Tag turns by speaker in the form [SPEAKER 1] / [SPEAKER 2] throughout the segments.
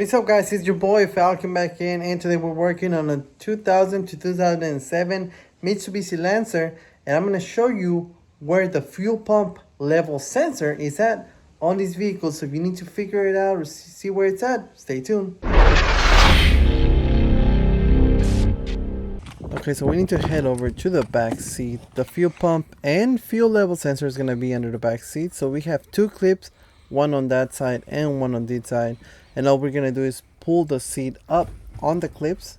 [SPEAKER 1] What's up guys, it's your boy Falcon back in, and today we're working on a 2000 to 2007 Mitsubishi Lancer, and I'm going to show you where the fuel pump level sensor is at on this vehicle. So if you need to figure it out or see where it's at, stay tuned. Okay, so we need to head over to the back seat. The fuel pump and fuel level sensor is going to be under the back seat. So we have two clips, one on that side and one on this side. And all we're going to do is pull the seat up on the clips.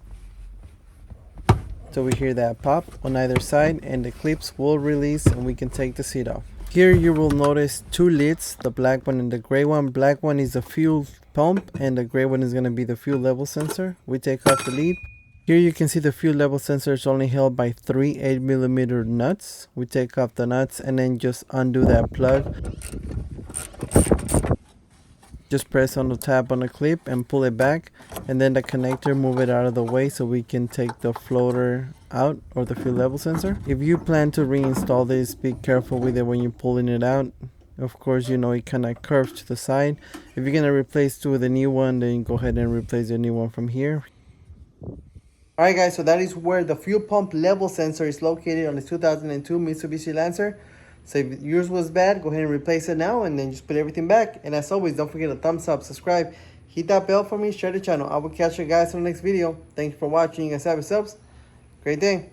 [SPEAKER 1] So we hear that pop on either side and the clips will release and we can take the seat off. Here you will notice two lids, the black one and the gray one. Black one is the fuel pump and the gray one is going to be the fuel level sensor. We take off the lid. Here you can see the fuel level sensor is only held by three 8mm nuts. We take off the nuts and then just undo that plug. Just press on the tab on the clip and pull it back, and then the connector, move it out of the way so we can take the floater out, or the fuel level sensor. If you plan to reinstall this, be careful with it when you're pulling it out. Of course, you know it kind of curves to the side. If you're going to replace it with a new one, then go ahead and replace the new one from here. Alright guys, so that is where the fuel pump level sensor is located on the 2002 Mitsubishi Lancer. So if yours was bad, go ahead and replace it now and then just put everything back. And as always, don't forget to thumbs up, subscribe, hit that bell for me, share the channel. I will catch you guys in the next video. Thanks for watching. You guys have yourselves a great day.